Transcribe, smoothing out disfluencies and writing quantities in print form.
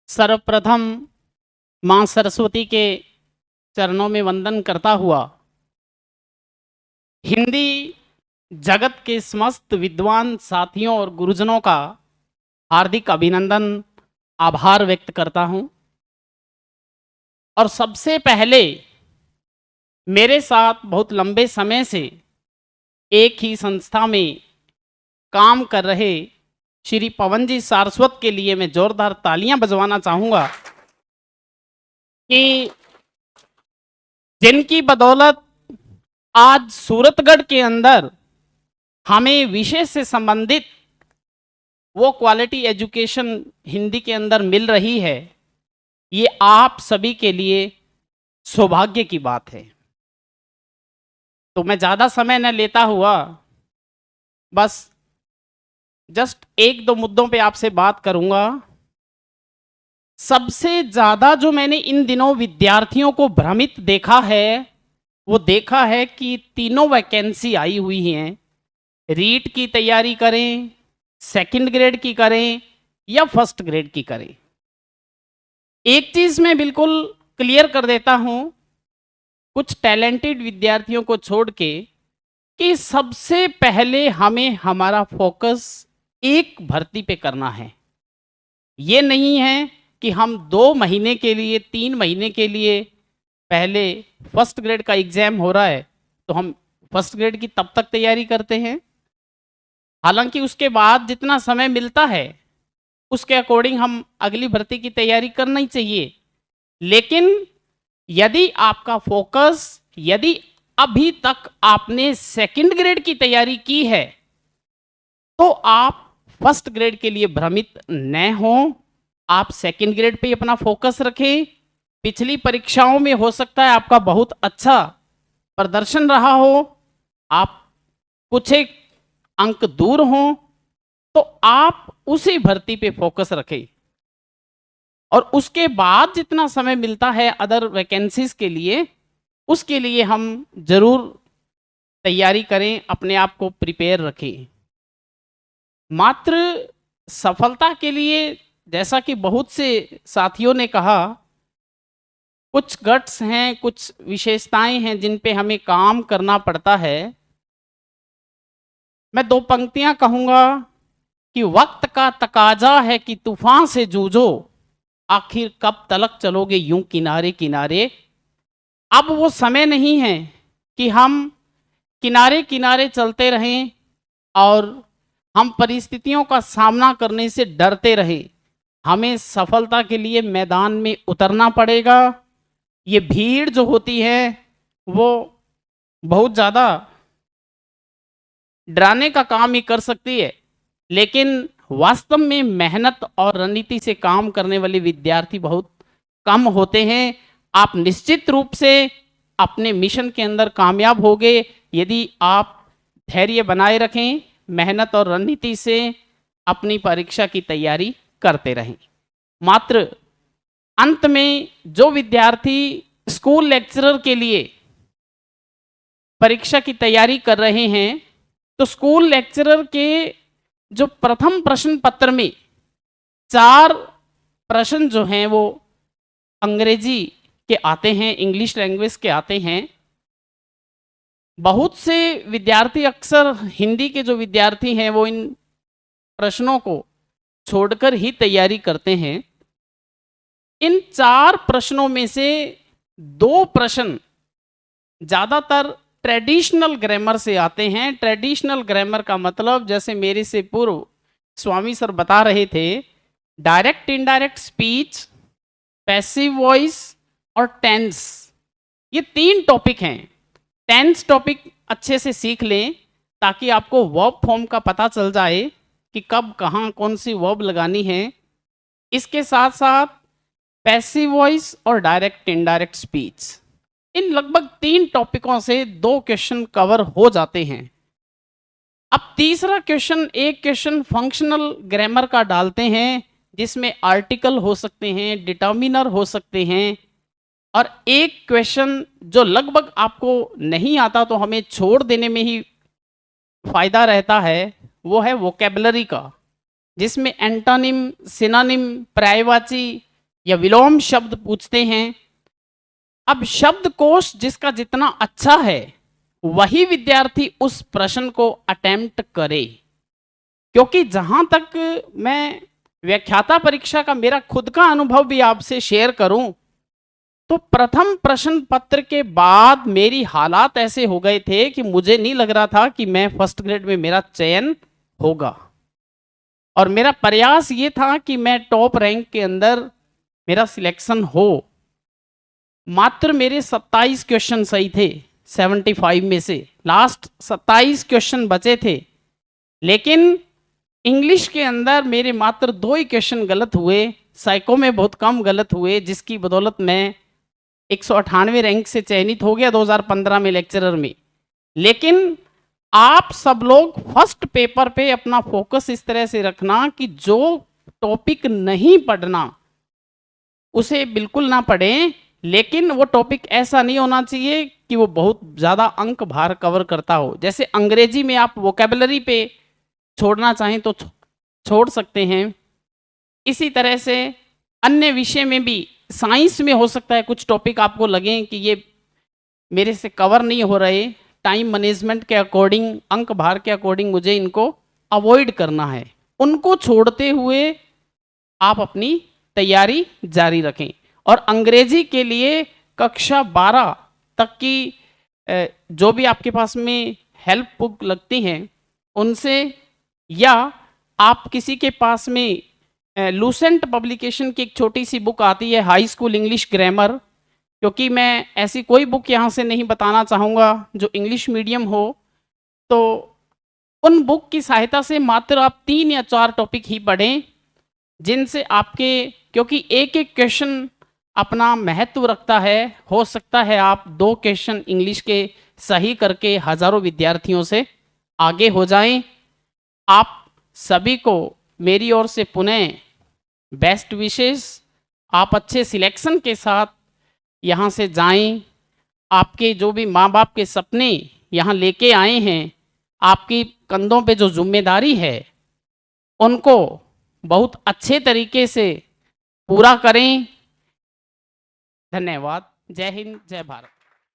सर्वप्रथम मां सरस्वती के चरणों में वंदन करता हुआ हिंदी जगत के समस्त विद्वान साथियों और गुरुजनों का हार्दिक अभिनंदन, आभार व्यक्त करता हूं। और सबसे पहले मेरे साथ बहुत लंबे समय से एक ही संस्था में काम कर रहे श्री पवन जी सारस्वत के लिए मैं जोरदार तालियां बजवाना चाहूंगा कि जिनकी बदौलत आज सूरतगढ़ के अंदर हमें विषय से संबंधित वो क्वालिटी एजुकेशन हिंदी के अंदर मिल रही है। ये आप सभी के लिए सौभाग्य की बात है। तो मैं ज़्यादा समय न लेता हुआ बस जस्ट एक दो मुद्दों पे आपसे बात करूंगा। सबसे ज़्यादा जो मैंने इन दिनों विद्यार्थियों को भ्रमित देखा है वो देखा है कि तीनों वैकेंसी आई हुई हैं। रीट की तैयारी करें, सेकंड ग्रेड की करें या फर्स्ट ग्रेड की करें। एक चीज़ मैं बिल्कुल क्लियर कर देता हूं कुछ टैलेंटेड विद्यार्थियों को छोड़ के कि सबसे पहले हमें हमारा फोकस एक भर्ती पे करना है। ये नहीं है कि हम 2 महीने के लिए 3 महीने के लिए पहले फर्स्ट ग्रेड का एग्जाम हो रहा है तो हम फर्स्ट ग्रेड की तब तक तैयारी करते हैं। हालांकि उसके बाद जितना समय मिलता है उसके अकॉर्डिंग हम अगली भर्ती की तैयारी करना ही चाहिए। लेकिन यदि आपका फोकस, यदि अभी तक आपने सेकंड ग्रेड की तैयारी की है तो आप फर्स्ट ग्रेड के लिए भ्रमित न हो। आप सेकंड ग्रेड पे अपना फोकस रखें। पिछली परीक्षाओं में हो सकता है आपका बहुत अच्छा प्रदर्शन रहा हो, आप कुछ एक अंक दूर हो तो आप उसी भर्ती पे फोकस रखें। और उसके बाद जितना समय मिलता है अदर वैकेंसीज के लिए, उसके लिए हम जरूर तैयारी करें, अपने आप को प्रिपेयर रखें। मात्र सफलता के लिए, जैसा कि बहुत से साथियों ने कहा, कुछ गट्स हैं, कुछ विशेषताएं हैं जिन पे हमें काम करना पड़ता है। मैं 2 पंक्तियां कहूंगा कि वक्त का तकाजा है कि तूफान से जूझो, आखिर कब तलक चलोगे यूं किनारे किनारे। अब वो समय नहीं है कि हम किनारे किनारे चलते रहें और हम परिस्थितियों का सामना करने से डरते रहें। हमें सफलता के लिए मैदान में उतरना पड़ेगा। ये भीड़ जो होती है वो बहुत ज़्यादा डराने का काम ही कर सकती है, लेकिन वास्तव में मेहनत और रणनीति से काम करने वाले विद्यार्थी बहुत कम होते हैं। आप निश्चित रूप से अपने मिशन के अंदर कामयाब होंगे यदि आप धैर्य बनाए रखें, मेहनत और रणनीति से अपनी परीक्षा की तैयारी करते रहें। मात्र अंत में जो विद्यार्थी स्कूल लेक्चरर के लिए परीक्षा की तैयारी कर रहे हैं तो स्कूल लेक्चरर के जो प्रथम प्रश्न पत्र में 4 प्रश्न जो हैं वो अंग्रेजी के आते हैं, इंग्लिश लैंग्वेज के आते हैं। बहुत से विद्यार्थी, अक्सर हिंदी के जो विद्यार्थी हैं वो इन प्रश्नों को छोड़कर ही तैयारी करते हैं। इन 4 प्रश्नों में से 2 प्रश्न ज़्यादातर ट्रेडिशनल ग्रामर से आते हैं। ट्रेडिशनल ग्रामर का मतलब, जैसे मेरे से पूर्व स्वामी सर बता रहे थे, direct indirect speech, passive voice और टेंस, ये 3 टॉपिक हैं। टेंस टॉपिक अच्छे से सीख लें ताकि आपको वर्ब फॉर्म का पता चल जाए कि कब कहाँ कौन सी वर्ब लगानी है। इसके साथ साथ पैसिव वॉइस और डायरेक्ट इनडायरेक्ट स्पीच, इन लगभग 3 टॉपिकों से 2 क्वेश्चन कवर हो जाते हैं। अब तीसरा क्वेश्चन, एक क्वेश्चन फंक्शनल ग्रामर का डालते हैं जिसमें आर्टिकल हो सकते हैं, डिटर्मिनर हो सकते हैं, और एक क्वेश्चन जो लगभग आपको नहीं आता तो हमें छोड़ देने में ही फायदा रहता है, वो है वोकैबुलरी का, जिसमें एंटोनिम, सिनोनिम, पर्यायवाची या विलोम शब्द पूछते हैं। अब शब्दकोश जिसका जितना अच्छा है वही विद्यार्थी उस प्रश्न को अटेम्प्ट करे, क्योंकि जहां तक मैं व्याख्याता परीक्षा का मेरा खुद का अनुभव भी आपसे शेयर करूं, तो प्रथम प्रश्न पत्र के बाद मेरी हालात ऐसे हो गए थे कि मुझे नहीं लग रहा था कि मैं फर्स्ट ग्रेड में मेरा चयन होगा, और मेरा प्रयास ये था कि मैं टॉप रैंक के अंदर मेरा सिलेक्शन हो। मात्र मेरे 27 क्वेश्चन सही थे 75 में से, लास्ट 27 क्वेश्चन बचे थे, लेकिन इंग्लिश के अंदर मेरे मात्र 2 ही क्वेश्चन गलत हुए, साइको में बहुत कम गलत हुए, जिसकी बदौलत मैं 198 रैंक से चयनित हो गया 2015 में लेक्चरर में। लेकिन आप सब लोग फर्स्ट पेपर पे अपना फोकस इस तरह से रखना कि जो टॉपिक नहीं पढ़ना उसे बिल्कुल ना पढ़ें, लेकिन वो टॉपिक ऐसा नहीं होना चाहिए कि वो बहुत ज़्यादा अंक भार कवर करता हो। जैसे अंग्रेजी में आप वोकेबलरी पे छोड़ना चाहें तो छोड़ सकते हैं, इसी तरह से अन्य विषय में भी, साइंस में हो सकता है कुछ टॉपिक आपको लगें कि ये मेरे से कवर नहीं हो रहे, टाइम मैनेजमेंट के अकॉर्डिंग, अंक भार के अकॉर्डिंग मुझे इनको अवॉइड करना है, उनको छोड़ते हुए आप अपनी तैयारी जारी रखें। और अंग्रेजी के लिए कक्षा 12 तक की जो भी आपके पास में हेल्प बुक लगती हैं उनसे, या आप किसी के पास में लूसेंट पब्लिकेशन की एक छोटी सी बुक आती है हाई स्कूल इंग्लिश ग्रामर, क्योंकि मैं ऐसी कोई बुक यहाँ से नहीं बताना चाहूँगा जो इंग्लिश मीडियम हो, तो उन बुक की सहायता से मात्र आप 3 या 4 टॉपिक ही पढ़ें, जिनसे आपके, क्योंकि एक एक क्वेश्चन अपना महत्व रखता है, हो सकता है आप 2 क्वेश्चन इंग्लिश के सही करके हजारों विद्यार्थियों से आगे हो जाएं। आप सभी को मेरी ओर से पुनः बेस्ट विशेष, आप अच्छे सिलेक्शन के साथ यहाँ से जाएं। आपके जो भी माँ बाप के सपने यहाँ लेके आए हैं, आपकी कंधों पे जो जिम्मेदारी है उनको बहुत अच्छे तरीके से पूरा करें। धन्यवाद। जय हिंद, जय भारत।